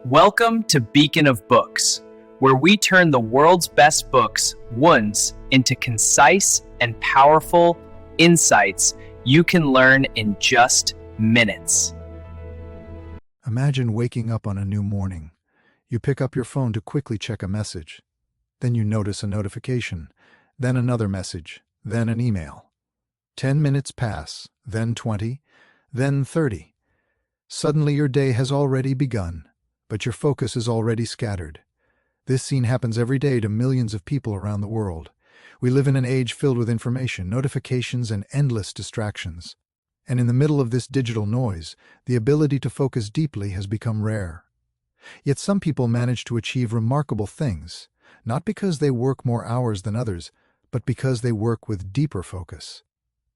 Welcome to Beacon of Books, where we turn the world's best books once into concise and powerful insights you can learn in just minutes. Imagine waking up on a new morning. You pick up your phone to quickly check a message. Then you notice a notification, then another message, then an email. 10 minutes pass, then 20, then 30. Suddenly your day has already begun, but your focus is already scattered. This scene happens every day to millions of people around the world. We live in an age filled with information, notifications, and endless distractions. And in the middle of this digital noise, the ability to focus deeply has become rare. Yet some people manage to achieve remarkable things, not because they work more hours than others, but because they work with deeper focus.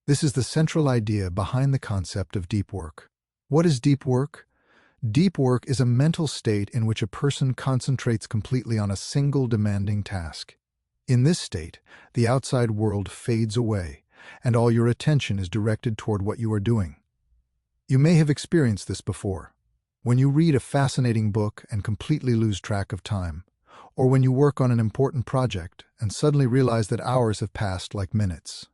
This is the central idea behind the concept of deep work. What is deep work? Deep work is a mental state in which a person concentrates completely on a single demanding task. In this state, the outside world fades away, and all your attention is directed toward what you are doing. You may have experienced this before, when you read a fascinating book and completely lose track of time, or when you work on an important project and suddenly realize that hours have passed like minutes.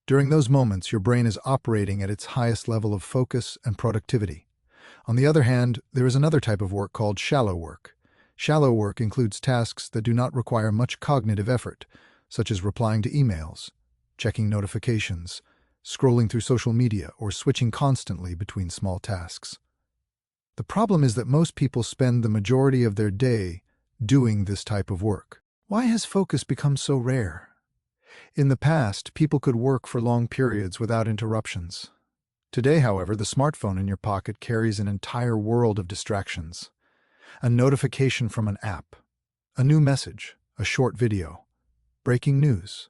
During those moments, your brain is operating at its highest level of focus and productivity. On the other hand, there is another type of work called shallow work. Shallow work includes tasks that do not require much cognitive effort, such as replying to emails, checking notifications, scrolling through social media, or switching constantly between small tasks. The problem is that most people spend the majority of their day doing this type of work. Why has focus become so rare? In the past, people could work for long periods without interruptions. Today, however, the smartphone in your pocket carries an entire world of distractions. A notification from an app, a new message, a short video, breaking news.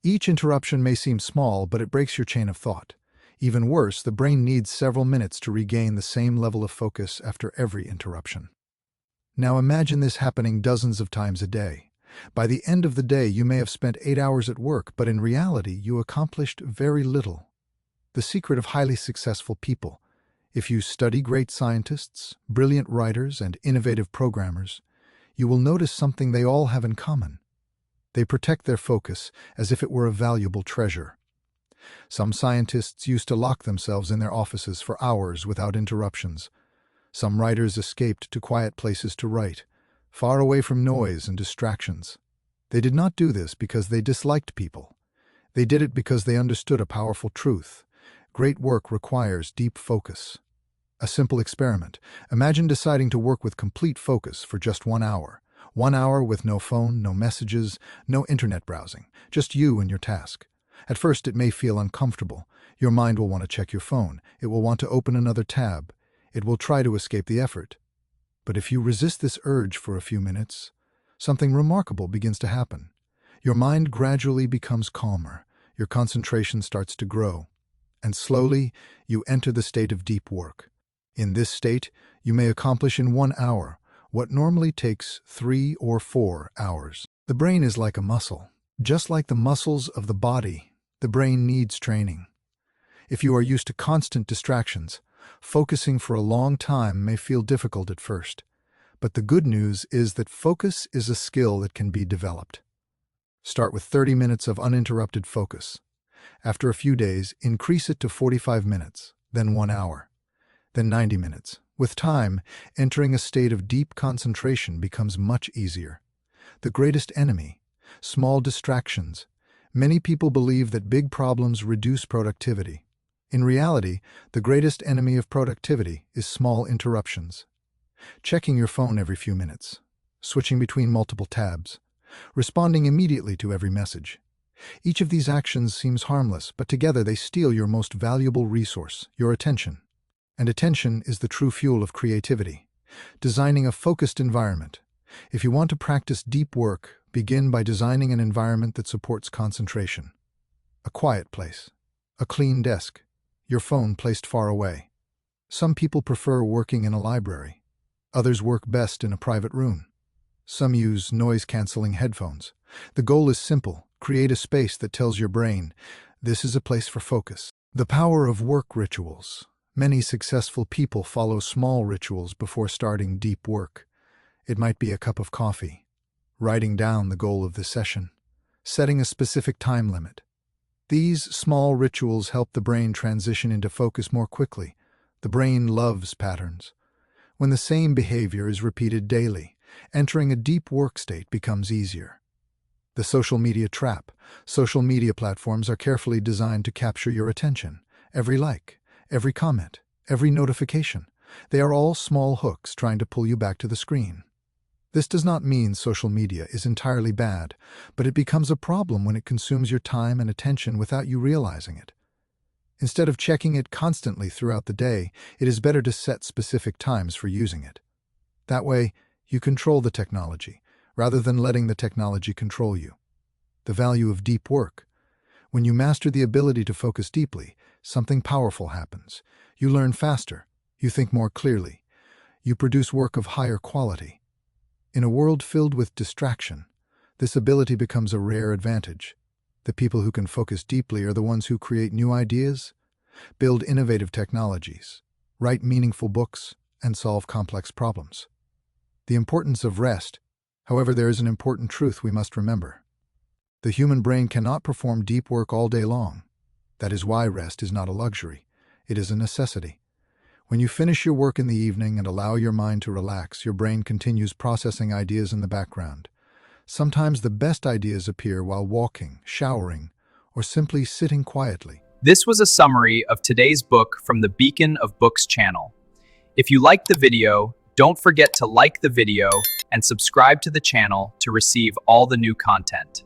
Each interruption may seem small, but it breaks your chain of thought. Even worse, the brain needs several minutes to regain the same level of focus after every interruption. Now imagine this happening dozens of times a day. By the end of the day, you may have spent 8 hours at work, but in reality, you accomplished very little. The secret of highly successful people. If you study great scientists, brilliant writers, and innovative programmers, you will notice something they all have in common. They protect their focus as if it were a valuable treasure. Some scientists used to lock themselves in their offices for hours without interruptions. Some writers escaped to quiet places to write, far away from noise and distractions. They did not do this because they disliked people. They did it because they understood a powerful truth. Great work requires deep focus. A simple experiment. Imagine deciding to work with complete focus for just 1 hour. 1 hour with no phone, no messages, no internet browsing, just you and your task. At first, it may feel uncomfortable. Your mind will want to check your phone. It will want to open another tab. It will try to escape the effort. But if you resist this urge for a few minutes, something remarkable begins to happen. Your mind gradually becomes calmer. Your concentration starts to grow. And slowly, you enter the state of deep work. In this state, you may accomplish in 1 hour what normally takes 3 or 4 hours. The brain is like a muscle. Just like the muscles of the body, the brain needs training. If you are used to constant distractions, focusing for a long time may feel difficult at first. But the good news is that focus is a skill that can be developed. Start with 30 minutes of uninterrupted focus. After a few days, increase it to 45 minutes, then 1 hour, then 90 minutes. With time, entering a state of deep concentration becomes much easier. The greatest enemy: small distractions. Many people believe that big problems reduce productivity. In reality, the greatest enemy of productivity is small interruptions. Checking your phone every few minutes, switching between multiple tabs, responding immediately to every message. Each of these actions seems harmless, but together they steal your most valuable resource, your attention. And attention is the true fuel of creativity. Designing a focused environment. If you want to practice deep work, begin by designing an environment that supports concentration. A quiet place, a clean desk, your phone placed far away. Some people prefer working in a library. Others work best in a private room. Some use noise-canceling headphones. The goal is simple. Create a space that tells your brain, this is a place for focus. The power of work rituals. Many successful people follow small rituals before starting deep work. It might be a cup of coffee, writing down the goal of the session, setting a specific time limit. These small rituals help the brain transition into focus more quickly. The brain loves patterns. When the same behavior is repeated daily, entering a deep work state becomes easier. The social media trap. Social media platforms are carefully designed to capture your attention. Every like, every comment, every notification. They are all small hooks trying to pull you back to the screen. This does not mean social media is entirely bad, but it becomes a problem when it consumes your time and attention without you realizing it. Instead of checking it constantly throughout the day, it is better to set specific times for using it. That way, you control the technology, rather than letting the technology control you. The value of deep work. When you master the ability to focus deeply, something powerful happens. You learn faster, you think more clearly, you produce work of higher quality. In a world filled with distraction, this ability becomes a rare advantage. The people who can focus deeply are the ones who create new ideas, build innovative technologies, write meaningful books, and solve complex problems. The importance of rest. However, there is an important truth we must remember. The human brain cannot perform deep work all day long. That is why rest is not a luxury. It is a necessity. When you finish your work in the evening and allow your mind to relax, your brain continues processing ideas in the background. Sometimes the best ideas appear while walking, showering, or simply sitting quietly. This was a summary of today's book from the Beacon of Books channel. If you liked the video, don't forget to like the video and subscribe to the channel to receive all the new content.